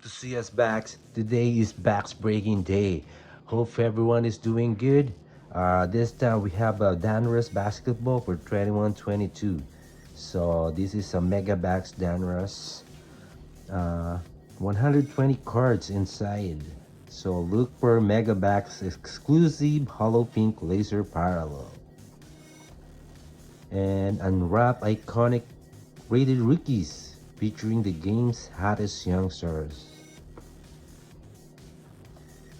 to see us back. Today is Backs Breaking Day. Hope everyone is doing good. This time we have a Donruss basketball for 21-22. So this is a Mega Backs Donruss. Uh, 120 cards inside. So look for Mega Backs exclusive Hollow Pink Laser Parallel. And unwrap iconic rated rookies featuring the game's hottest youngsters.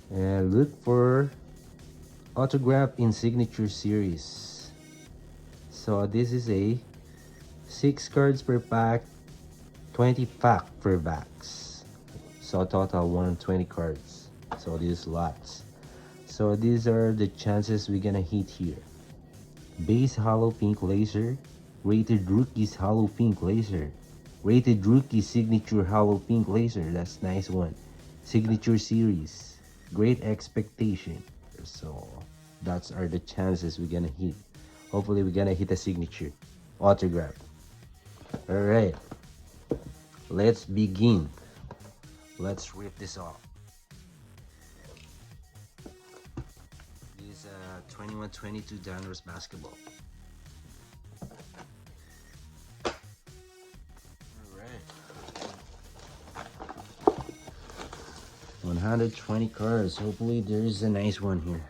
And look for autograph in signature series. So this is a 6 cards per pack, 20 pack per backs. So total 120 cards. So these lots. So these are the chances we're gonna hit here. Base Hollow Pink Laser, Rated Rookies Hollow Pink Laser, Rated Rookie Signature Hollow Pink Laser, that's nice one. Signature Series, Great Expectation. So that's are the chances we're gonna hit. Hopefully we're gonna hit a signature autograph. All right, let's begin. Let's rip this off. This 21-22 Donruss basketball. All right, 120 cards. Hopefully there is a nice one here.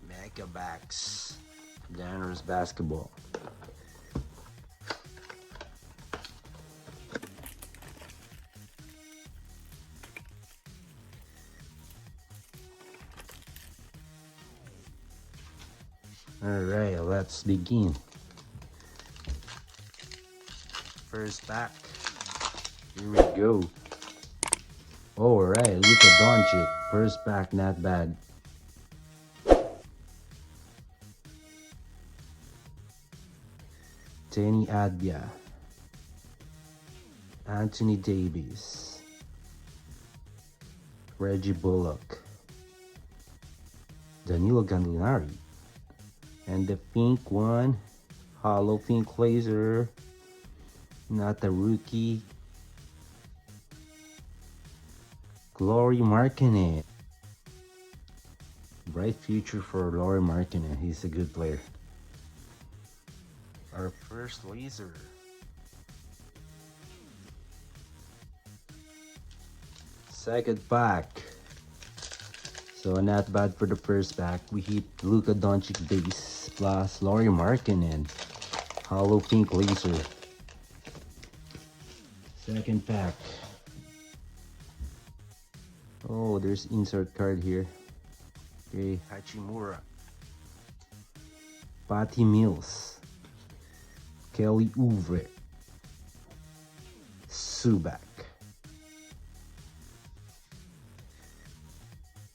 Mega Backs Donruss basketball. Alright, let's begin. First pack. Here we go. Alright, Luka Doncic. First pack, not bad. Danny Adbia. Anthony Davis. Reggie Bullock. Danilo Gallinari. And the pink one, Hollow Pink Laser, not a rookie. Lauri Markkanen. Bright future for Lauri Markkanen, he's a good player. Our first laser. Second pack. So not bad for the first pack. We hit Luka Doncic base plus Lauri Markkanen Hollow Pink Laser. Second pack. Oh, there's insert card here. Okay, Hachimura. Patty Mills. Kelly Oubre. Subak.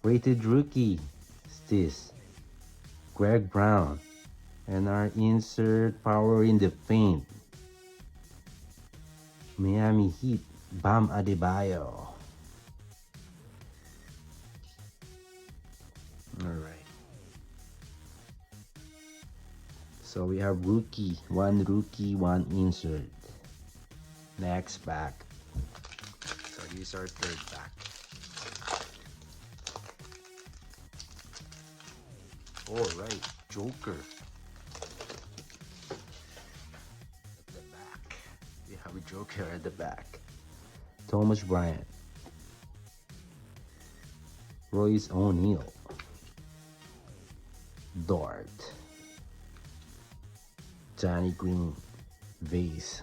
Rated rookie is this, Greg Brown. And our insert power in the paint, Miami Heat, Bam Adebayo. Alright. So we have rookie, one insert. Next pack. So these are third pack. Alright, Joker. At the back. We have a Joker at the back. Thomas Bryant. Royce O'Neal. Dort. Johnny Green. Vase.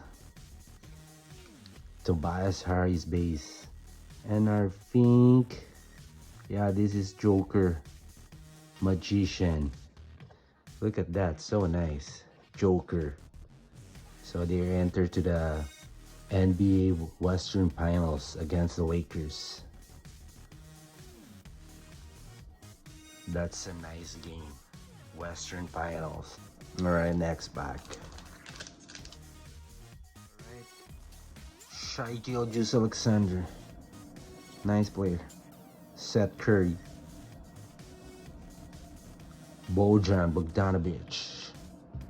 Tobias Harris base. And our pink. Yeah, this is Joker. Magician. Look at that, so nice. Joker. So they enter to the NBA Western Finals against the Lakers. That's a nice game. Western Finals. Alright, next pack. Alright. Shai Gilgeous-Alexander. Nice player. Seth Curry. Bojan Bogdanovic.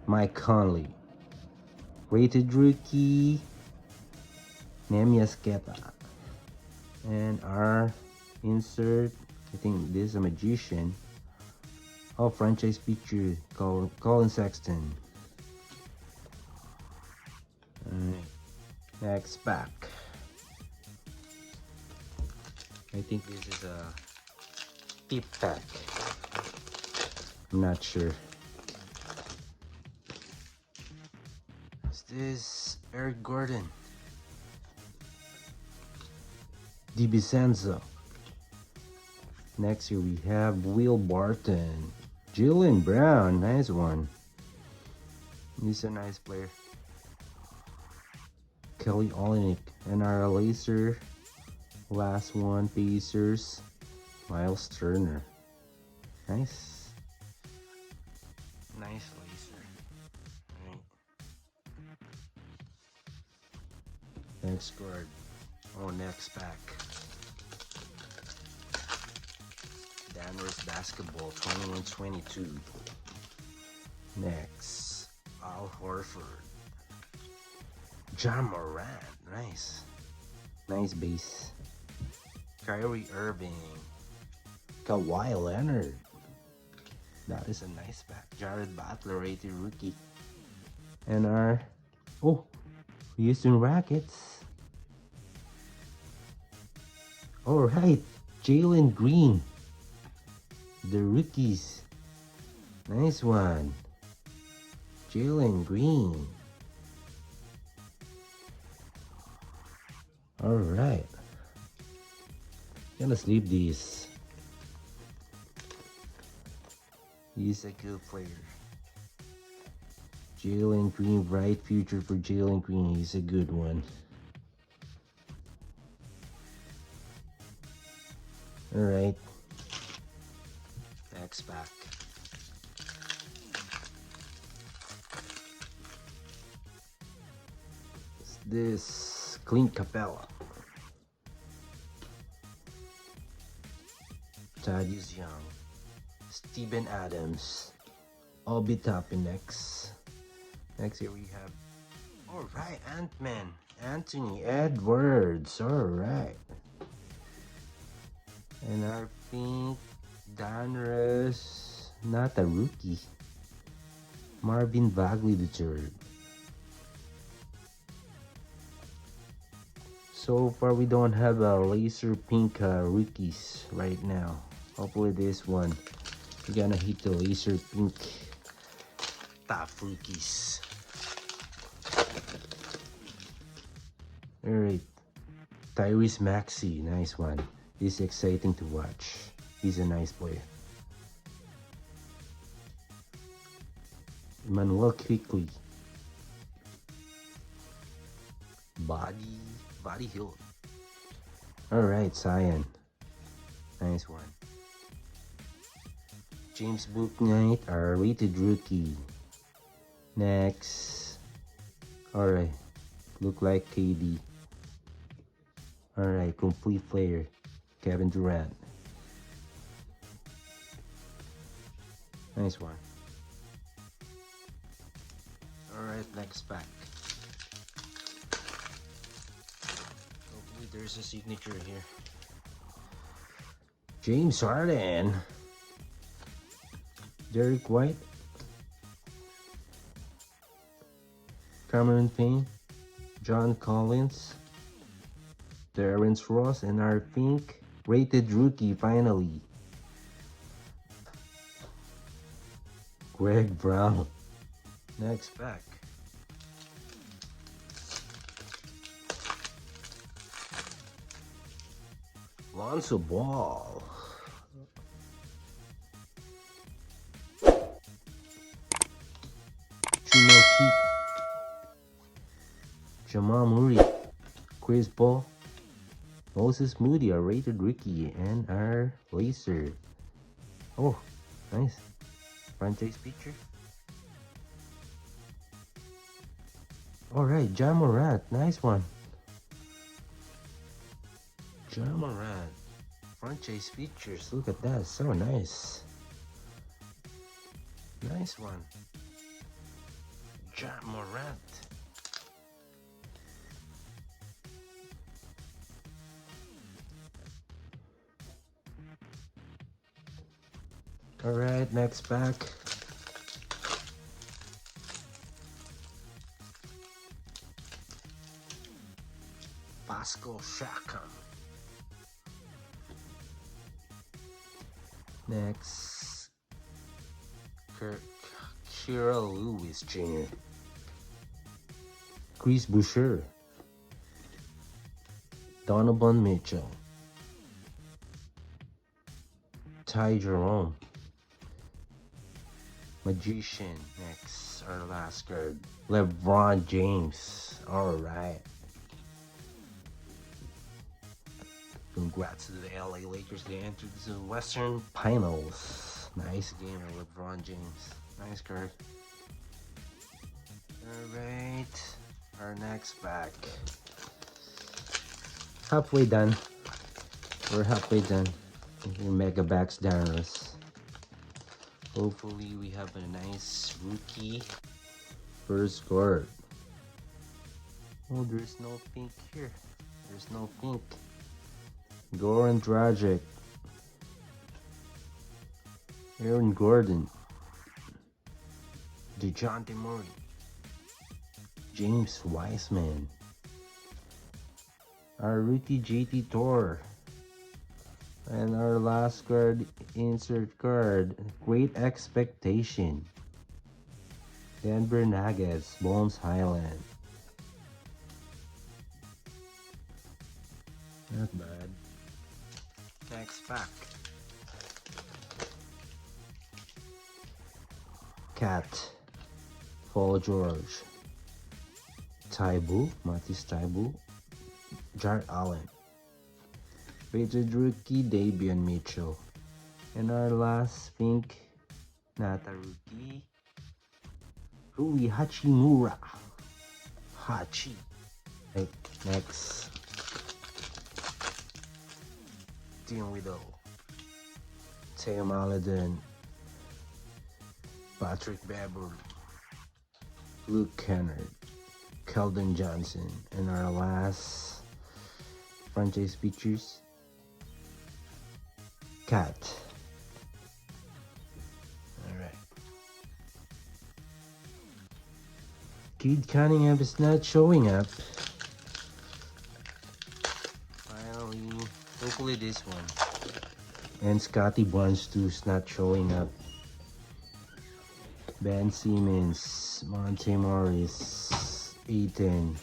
Mike Conley. Rated rookie, Nemias Kepa. And our insert, I think this is a magician. Oh, franchise feature, Colin Sexton. Alright, next pack. I think this is a tip pack. I'm not sure. Is this Eric Gordon? DiVincenzo. Next here we have Will Barton. Jaylen Brown, nice one. He's a nice player. Kelly Olynyk. And our laser, last one, Pacers, Miles Turner. Nice. Nice laser. Right. Next card. Oh, next pack. Donruss Basketball 21-22. Next, Al Horford. Ja Morant, nice. Nice base. Kyrie Irving. Kawhi Leonard. That is a nice pack. Jared Butler, rated rookie. And our, oh, Houston Rockets. Alright, Jalen Green. The rookies. Nice one. Jalen Green. Alright. Gonna sleep these. He's a good player. Jalen Green, bright future for Jalen Green. He's a good one. Alright. Next pack. This Clint Capella. Thaddeus Young. Steven Adams. Obi Toppin next. Next here we have, alright, Ant-Man. Anthony Edwards. Alright. And our pink Donruss, not a rookie. Marvin Bagley III. So far we don't have a laser pink rookies right now. Hopefully this one we're gonna hit the laser pink top rookies. Alright, Tyrese Maxey, nice one. This is exciting to watch. He's a nice player. Emmanuel Quickly. Body Hill. Alright, Zion. Nice one. James Bouknight, our rated rookie. Next. Alright. Look like KD. Alright, complete player. Kevin Durant. Nice one. Alright, next pack. Hopefully there's a signature here. James Harden. Derek White. Cameron Payne. John Collins. Terrence Ross, and our pink rated rookie finally. Greg Brown. Next pack. Lonzo Ball. Chino Cheek. Jamal Murray. Chris Paul. Moses Moody, our rated rookie, and our laser. Oh, nice. Franchise picture. Alright, Ja Morant, nice one. Ja Morant. Franchise features, look at that, so nice. Nice one. Ja Morant. Alright, next pack. Pascal Siakam. Next, Kira Lewis Jr. Chris Boucher. Donovan Mitchell. Ty Jerome. Magician. Next, our last card. LeBron James. Alright. Congrats to the LA Lakers. They entered the Western Finals. Nice game of LeBron James. Nice card. Alright. Our next pack. Halfway done. We're halfway done. Mega Backs Donruss. Hopefully we have a nice rookie first card. Oh, there's no pink here. There's no pink. Goran Dragic. Aaron Gordon. DeJounte Murray. James Wiseman. Our rookie JT Thor. And our last card, insert card, Great Expectation. Denver Nuggets, Bones Highland. Not bad. Next pack. Cat. Paul George. Taibu, Matisse Taibu. Jarrett Allen. Rated rookie, Davion Mitchell. And our last pink, not a rookie, Rui Hachimura. Hachi. Right, next. Team Widow. Teo Maladin. Patrick Beverly. Luke Kennard. Keldon Johnson. And our last franchise features, Cat. Alright. Cade Cunningham is not showing up. Finally, hopefully this one. And Scotty Barnes too is not showing up. Ben Simmons, Monte Morris, Aiton,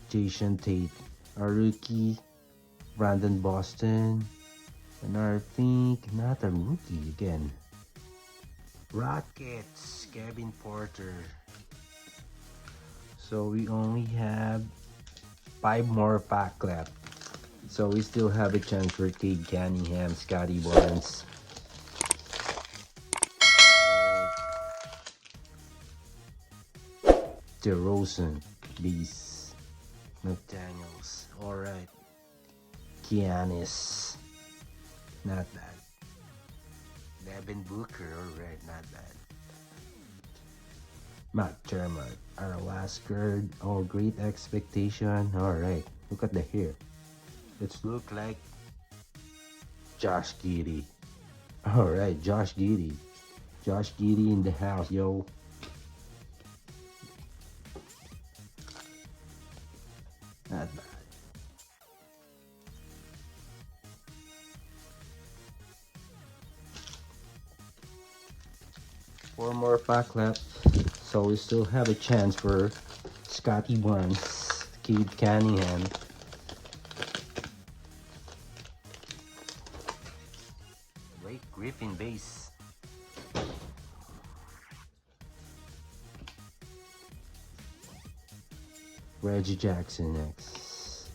Jason Tate, our rookie, Brandon Boston, and our pink, not a rookie again, Rockets, Kevin Porter. So we only have 5 more pack left. So we still have a chance for Cade Cunningham, Scotty Barnes. DeRozan, Beast, McDaniels, alright. Giannis, not bad. Devin Booker, alright, not bad. McDermott, our last card, oh, Great Expectation, alright. Look at the hair. It's look like Josh Giddey. Alright, Josh Giddey. Josh Giddey in the house, yo. Not bad. Four more pack left, so we still have a chance for Scotty Barnes, Cade Cunningham, Blake Griffin base, Reggie Jackson next.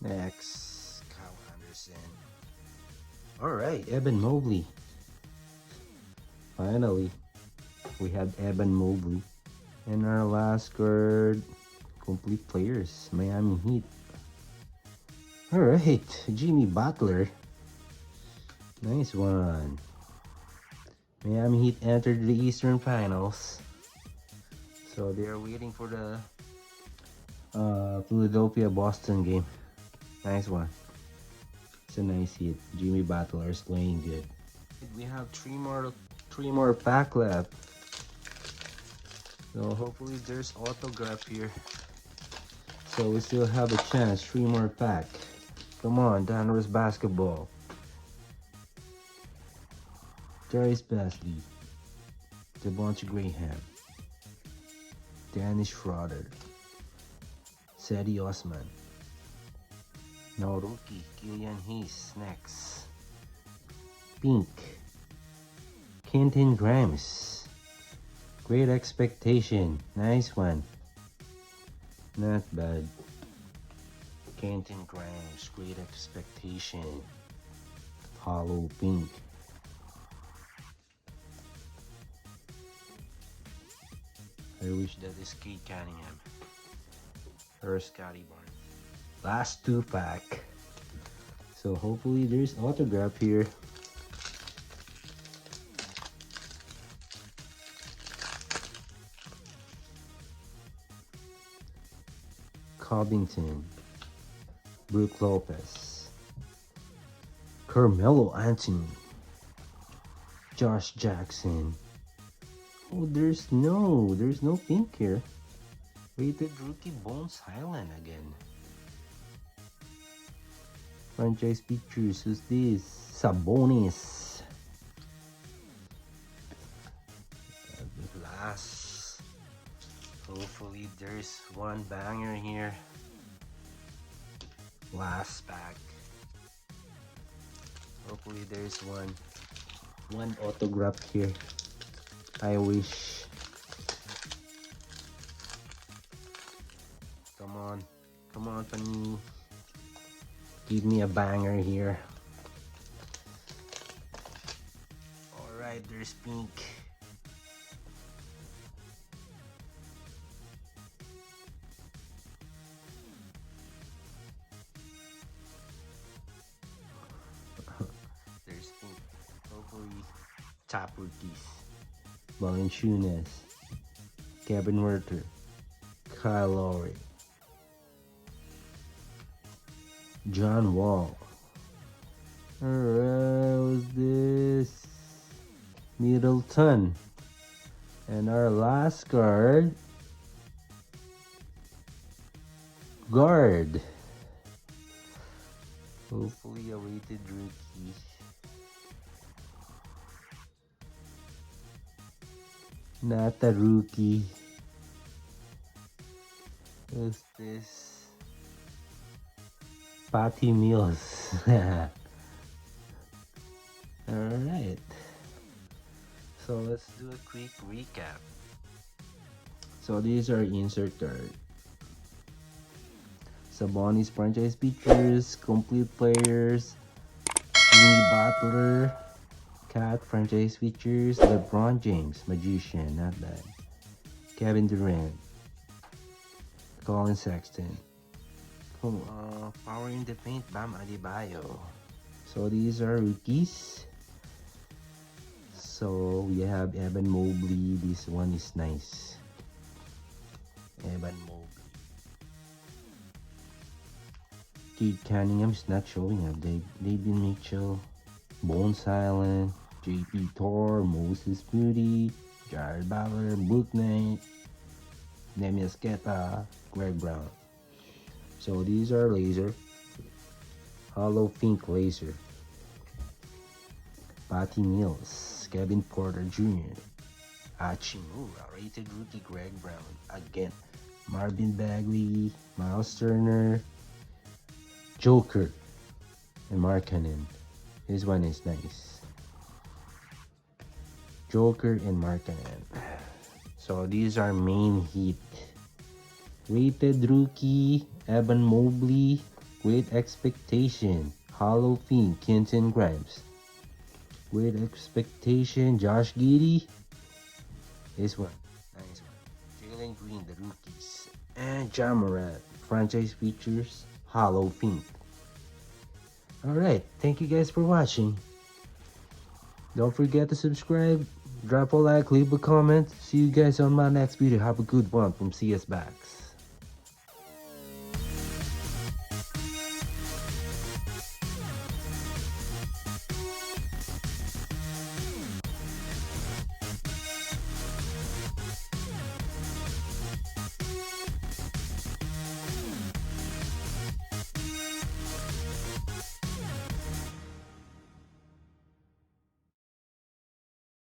Next, Kyle Anderson. Alright, Evan Mobley. Finally, we have Evan Mobley. And our last card, complete players, Miami Heat. Alright, Jimmy Butler. Nice one. Miami Heat entered the Eastern Finals. So they are waiting for the Philadelphia-Boston game. Nice one. It's a nice hit. Jimmy Butler is playing good. We have three more pack left. So hopefully there's autograph here. So we still have a chance. 3 more pack. Come on, Donruss basketball. Darius Basley, Devontae Graham, Dennis Schroeder, Sadie Osman. No rookie, Killian Hayes next. Pink, Quentin Grimes. Great Expectation, nice one. Not bad. Quentin Grimes, Great Expectation. Hollow pink. I wish that is Kate Cunningham or Scotty Barnes. Last 2 pack. So hopefully there's autograph here. Covington, Brook Lopez, Carmelo Anthony, Josh Jackson. Oh, there's no pink here. Rated rookie Bones Highland again. Franchise pictures, who's this? Sabonis. Last. Hopefully there's one banger here. Last pack. Hopefully there's one autograph here. I wish. Come on, Panini. Give me a banger here. Alright, there's pink. There's pink. Hopefully, top rookies. Valanciunas, Kevin Werther, Kyle Lowry, John Wall. Alright, what's this? Middleton. And our last card, guard. Hopefully a rated rookie. Not a rookie. What's this? Patty Mills. Alright. So let's do a quick recap. So these are insert card. Sabonis franchise features, complete players, Jimmy Butler, Cat franchise features, LeBron James, Magician, not bad. Kevin Durant, Colin Sexton, Power in the Paint, Bam Adebayo. So these are rookies. So we have Evan Mobley. This one is nice. Evan Mobley. Kate Cunningham is not showing up. David Mitchell, Bones Highland, JP Thor, Moses Moody, Jared Butler, Book Knight, Nemias Keta, Greg Brown. So these are laser. Hollow pink laser. Patty Mills, Kevin Porter Jr., Hachimura, rated rookie Greg Brown, again, Marvin Bagley, Miles Turner, Joker, and Markkanen. This one is nice. Joker and Markkanen. So these are main heat. Rated rookie Evan Mobley, Great Expectation, Hollow pink Quentin Grimes. Great Expectation, Josh Giddey. This one, nice one. Jalen Green, the rookies. And Ja Morant, franchise features, Hollow pink. Alright, thank you guys for watching. Don't forget to subscribe, drop a like, leave a comment. See you guys on my next video. Have a good one from CS Backs.